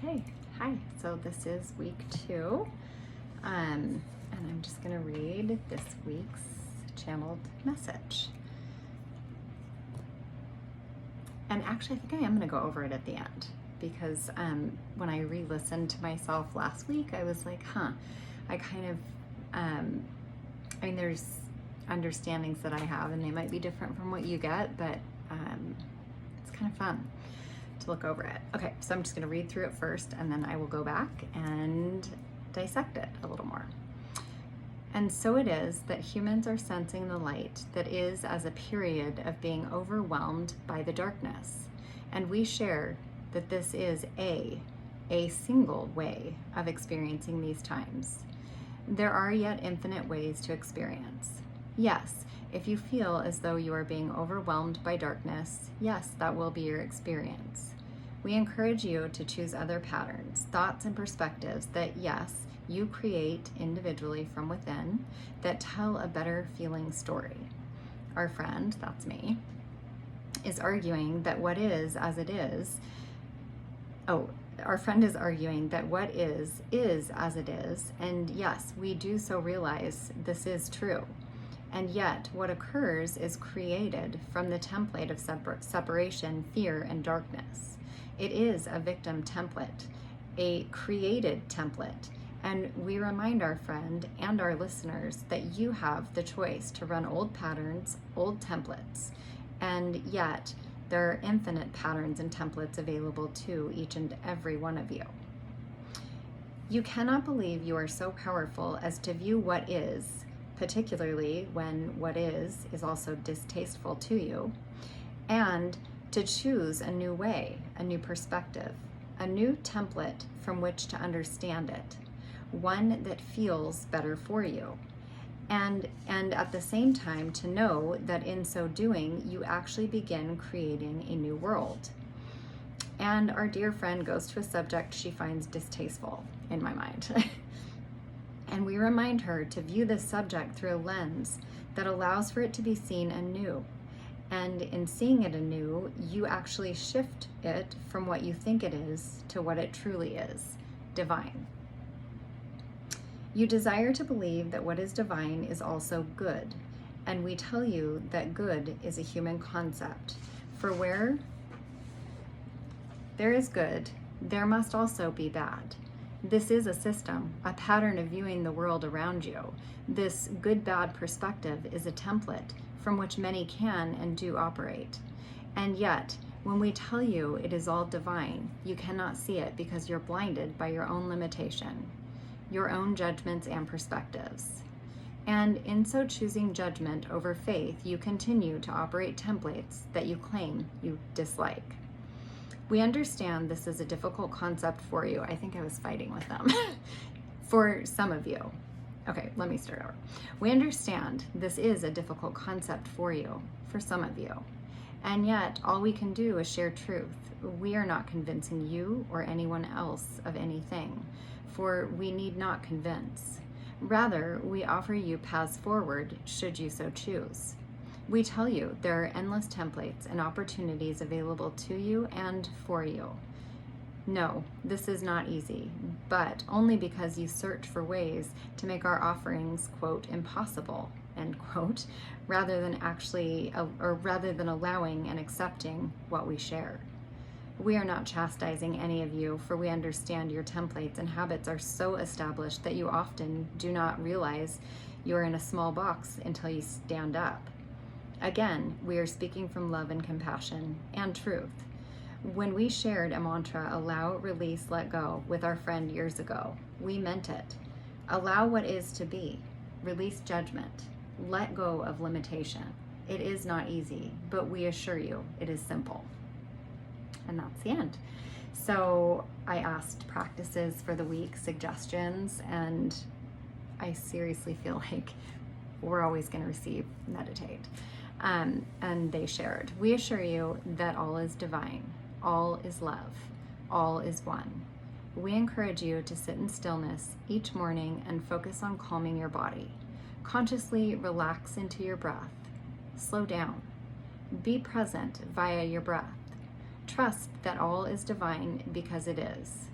Okay, hi. So this is week 2, and I'm just going to read this week's channeled message. And actually, I think I am going to go over it at the end because when I re-listened to myself last week, I was like, I kind of, there's understandings that I have, and they might be different from what you get, but it's kind of fun to look over it. Okay, so I'm just going to read through it first, and then I will go back and dissect it a little more. And so it is that humans are sensing the light that is as a period of being overwhelmed by the darkness. And we share that this is a single way of experiencing these times. There are yet infinite ways to experience. Yes, if you feel as though you are being overwhelmed by darkness, yes, that will be your experience. We encourage you to choose other patterns, thoughts, and perspectives that, yes, you create individually from within that tell a better feeling story. Our friend, that's me, is arguing that what is as it is. Our friend is arguing that what is as it is, and yes, we do so realize this is true. And yet, what occurs is created from the template of separation, fear, and darkness. It is a victim template, a created template, and we remind our friend and our listeners that you have the choice to run old patterns, old templates, and yet there are infinite patterns and templates available to each and every one of you. You cannot believe you are so powerful as to view what is, particularly when what is also distasteful to you, and to choose a new way, a new perspective, a new template from which to understand it, one that feels better for you. And at the same time to know that in so doing, you actually begin creating a new world. And our dear friend goes to a subject she finds distasteful, in my mind. And we remind her to view this subject through a lens that allows for it to be seen anew. And in seeing it anew, you actually shift it from what you think it is to what it truly is, divine. You desire to believe that what is divine is also good, and we tell you that good is a human concept. For where there is good, there must also be bad. This is a system, a pattern of viewing the world around you. This good-bad perspective is a template from which many can and do operate. And yet, when we tell you it is all divine, you cannot see it because you're blinded by your own limitation, your own judgments and perspectives. And in so choosing judgment over faith, you continue to operate templates that you claim you dislike. We understand this is a difficult concept for you. I think I was fighting with them. For some of you. Okay, let me start over. We understand this is a difficult concept for you, for some of you. And yet, all we can do is share truth. We are not convincing you or anyone else of anything, for we need not convince. Rather, we offer you paths forward should you so choose. We tell you there are endless templates and opportunities available to you and for you. No, this is not easy, but only because you search for ways to make our offerings, quote, impossible, end quote, rather than allowing and accepting what we share. We are not chastising any of you, for we understand your templates and habits are so established that you often do not realize you are in a small box until you stand up. Again, we are speaking from love and compassion and truth. When we shared a mantra, allow, release, let go, with our friend years ago, we meant it. Allow what is to be. Release judgment. Let go of limitation. It is not easy, but we assure you it is simple. And that's the end. So I asked practices for the week, suggestions, and I seriously feel like we're always going to receive meditate. And they shared, we assure you that all is divine, all is love, all is one. We encourage you to sit in stillness each morning and focus on calming your body. Consciously relax into your breath. Slow down. Be present via your breath. Trust that all is divine because it is.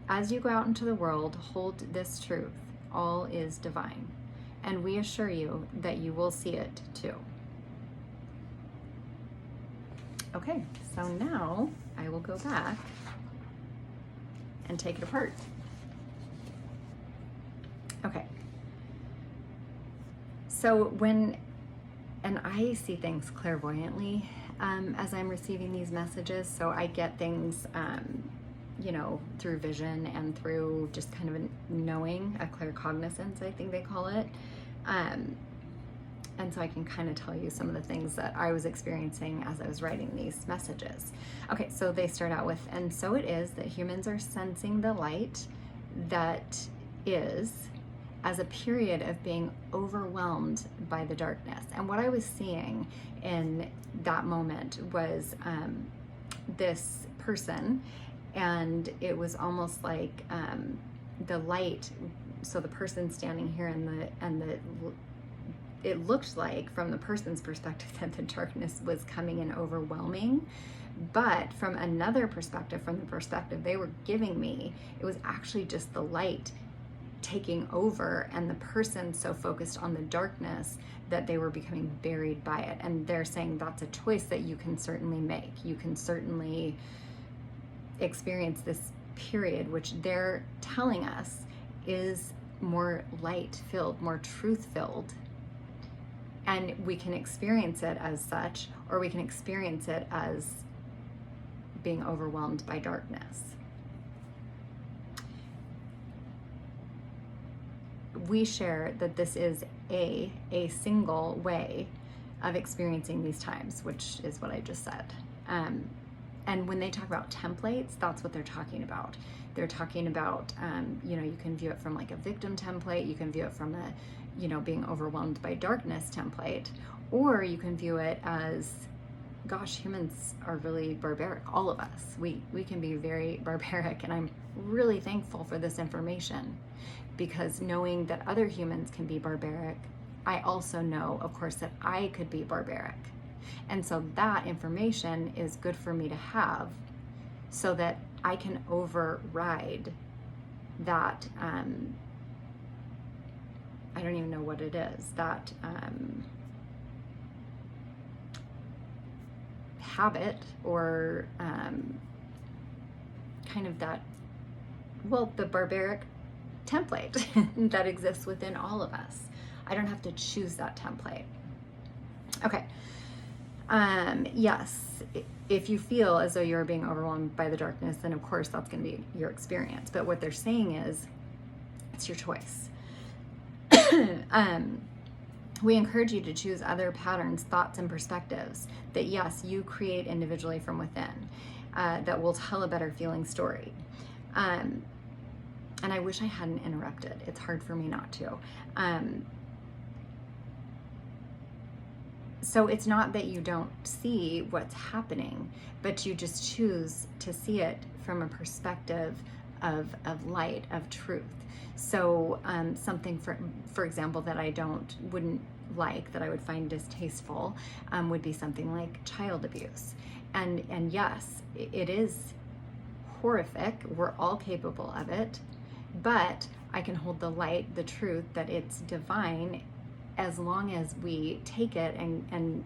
As you go out into the world, hold this truth: all is divine, and we assure you that you will see it too. Okay, so now I will go back and take it apart. Okay. So and I see things clairvoyantly as I'm receiving these messages. So I get things, through vision and through just kind of a knowing, a claircognizance, I think they call it. And so I can kind of tell you some of the things that I was experiencing as I was writing these messages. Okay, so they start out with, and so it is that humans are sensing the light that is as a period of being overwhelmed by the darkness. And what I was seeing in that moment was this person, and it was almost like the light. So the person standing here it looked like, from the person's perspective, that the darkness was coming in overwhelming. But from another perspective, from the perspective they were giving me, it was actually just the light taking over, and the person so focused on the darkness that they were becoming buried by it. And they're saying that's a choice that you can certainly make. You can certainly experience this period, which they're telling us is more light-filled, more truth-filled. And we can experience it as such, or we can experience it as being overwhelmed by darkness. We share that this is a single way of experiencing these times, which is what I just said. And when they talk about templates, that's what they're talking about. They're talking about, you can view it from like a victim template, you can view it from a, being overwhelmed by darkness template, or you can view it as, gosh, humans are really barbaric. All of us, we can be very barbaric, and I'm really thankful for this information, because knowing that other humans can be barbaric, I also know, of course, that I could be barbaric. And so that information is good for me to have, so that I can override that, I don't even know what it is, that habit, or kind of that, the barbaric template that exists within all of us. I don't have to choose that template. Okay. Yes, if you feel as though you're being overwhelmed by the darkness, then of course that's going to be your experience. But what they're saying is, it's your choice. We encourage you to choose other patterns, thoughts, and perspectives that, yes, you create individually from within, that will tell a better feeling story. And I wish I hadn't interrupted. It's hard for me not to. So it's not that you don't see what's happening, but you just choose to see it from a perspective of light, of truth. So something, for example, that I wouldn't like, that I would find distasteful, would be something like child abuse. And yes, it is horrific. We're all capable of it, but I can hold the light, the truth, that it's divine, as long as we take it and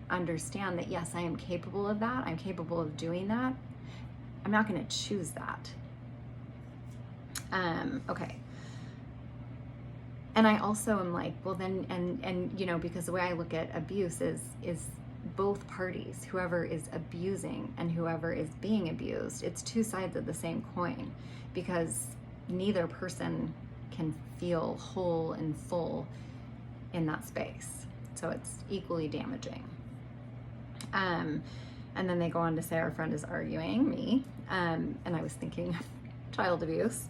understand that, yes, I am capable of that. I'm capable of doing that. I'm not going to choose that. Okay. And I also am like, well then, and because the way I look at abuse is both parties, whoever is abusing and whoever is being abused, it's two sides of the same coin, because neither person can feel whole and full in that space. So it's equally damaging. And then they go on to say, our friend is arguing me. And I was thinking of child abuse.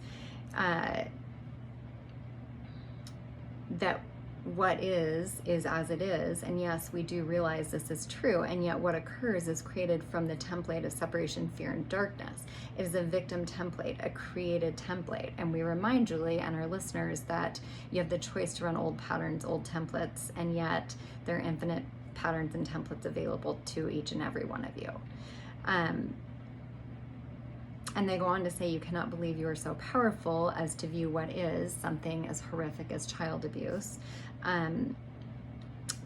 That what is as it is. And yes, we do realize this is true. And yet what occurs is created from the template of separation, fear, and darkness. It is a victim template, a created template. And we remind Julie and our listeners that you have the choice to run old patterns, old templates, and yet there are infinite patterns and templates available to each and every one of you. And they go on to say, you cannot believe you are so powerful as to view what is something as horrific as child abuse,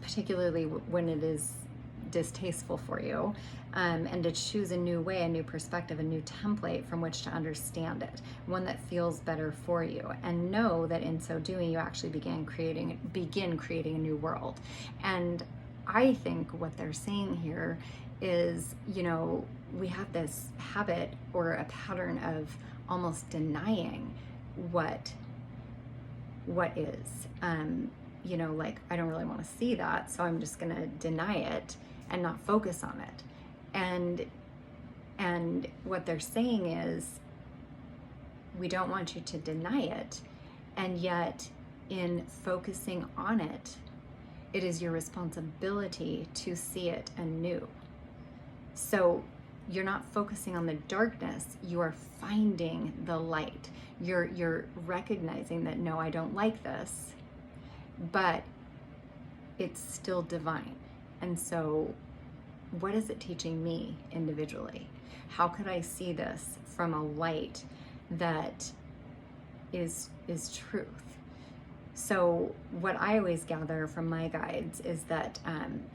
particularly when it is distasteful for you, and to choose a new way, a new perspective, a new template from which to understand it, one that feels better for you, and know that in so doing, you actually begin creating a new world. And I think what they're saying here is, you know, we have this habit or a pattern of almost denying what is. You know, like, I don't really want to see that, so I'm just going to deny it and not focus on it. And what they're saying is, we don't want you to deny it, and yet in focusing on it, it is your responsibility to see it anew. So you're not focusing on the darkness, you are finding the light. You're recognizing that, no, I don't like this, but it's still divine. And so what is it teaching me individually? How could I see this from a light that is truth? So what I always gather from my guides is that,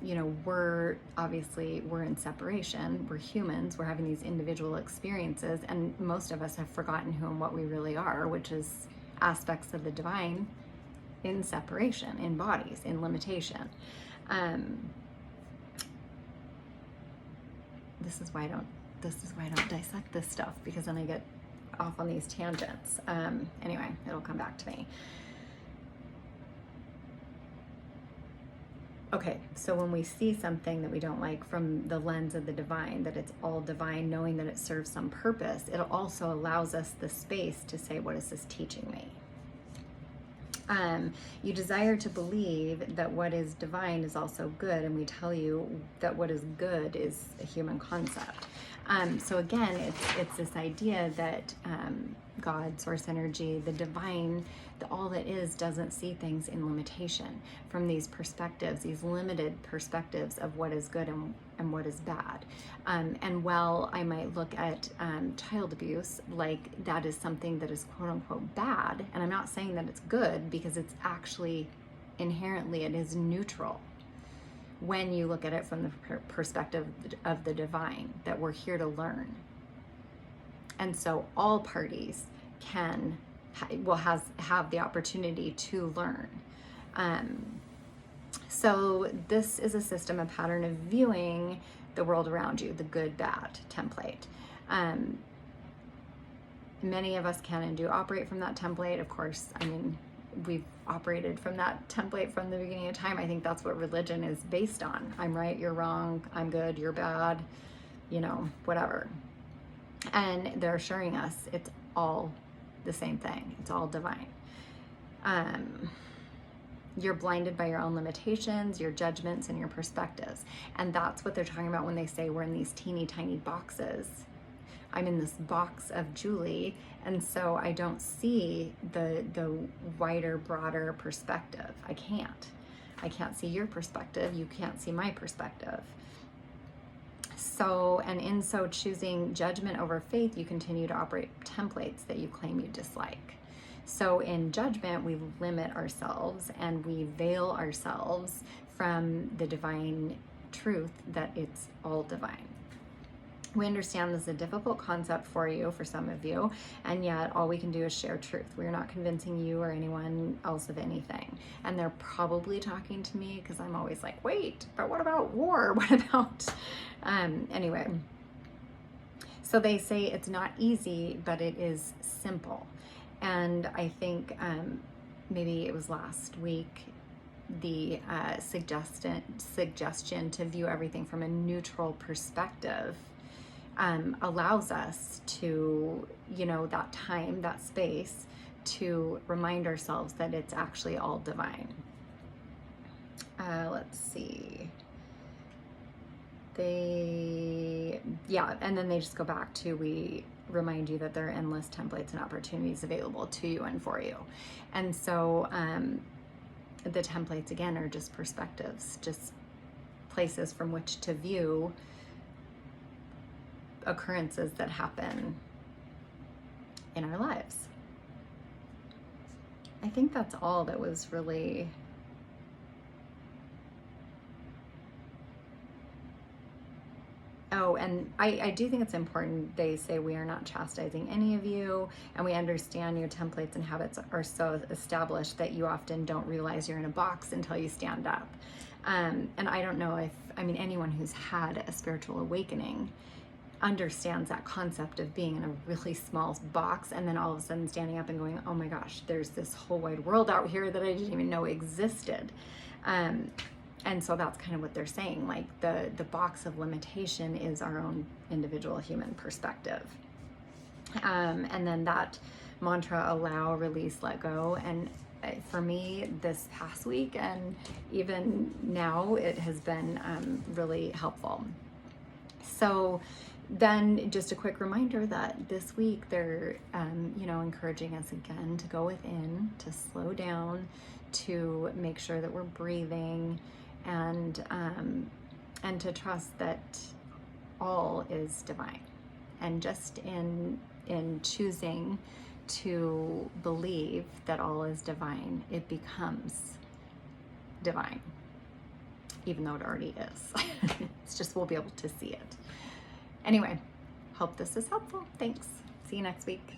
you know, we're in separation, we're humans, we're having these individual experiences, and most of us have forgotten who and what we really are, which is aspects of the divine in separation, in bodies, in limitation. This is why I don't dissect this stuff, because then I get off on these tangents. Anyway, it'll come back to me. Okay, so when we see something that we don't like from the lens of the divine, that it's all divine, knowing that it serves some purpose, it also allows us the space to say, what is this teaching me? You desire to believe that what is divine is also good, and we tell you that what is good is a human concept. So again, it's this idea that God, source energy, the divine, all that is, doesn't see things in limitation from these perspectives, these limited perspectives of what is good and what is bad. And while I might look at child abuse like that is something that is quote unquote bad, and I'm not saying that it's good, because it's actually inherently, it is neutral when you look at it from the perspective of the divine, that we're here to learn. And so all parties have the opportunity to learn. So this is a system, a pattern of viewing the world around you, the good, bad template. Many of us can and do operate from that template. Of course, I mean, we've operated from that template from the beginning of time. I think that's what religion is based on. I'm right, you're wrong, I'm good, you're bad, you know, whatever. And they're assuring us it's all the same thing. It's all divine. You're blinded by your own limitations, your judgments, and your perspectives. And that's what they're talking about when they say we're in these teeny tiny boxes. I'm in this box of Julie, and so I don't see the wider, broader perspective. I can't see your perspective. You can't see my perspective. So, and in so choosing judgment over faith, you continue to operate templates that you claim you dislike. So in judgment, we limit ourselves and we veil ourselves from the divine truth that it's all divine. We understand this is a difficult concept for you, for some of you, and yet all we can do is share truth. We're not convincing you or anyone else of anything. And they're probably talking to me because I'm always like, wait, but what about war? What about, anyway. So they say it's not easy, but it is simple. And I think maybe it was last week, the suggestion to view everything from a neutral perspective allows us to, you know, that time, that space, to remind ourselves that it's actually all divine. Let's see. And then they just go back to, we remind you that there are endless templates and opportunities available to you and for you. And so the templates, again, are just perspectives, just places from which to view occurrences that happen in our lives. I think that's all that was really oh, and I do think it's important. They say we are not chastising any of you, and we understand your templates and habits are so established that you often don't realize you're in a box until you stand up. And I don't know if, I mean, anyone who's had a spiritual awakening understands that concept of being in a really small box and then all of a sudden standing up and going, oh my gosh, there's this whole wide world out here that I didn't even know existed. And so that's kind of what they're saying, like the box of limitation is our own individual human perspective. And then that mantra, allow, release, let go. And for me this past week and even now, it has been really helpful. So then just a quick reminder that this week they're, encouraging us again to go within, to slow down, to make sure that we're breathing, and to trust that all is divine. And just in choosing to believe that all is divine, it becomes divine, even though it already is. It's just we'll be able to see it. Anyway, hope this is helpful. Thanks. See you next week.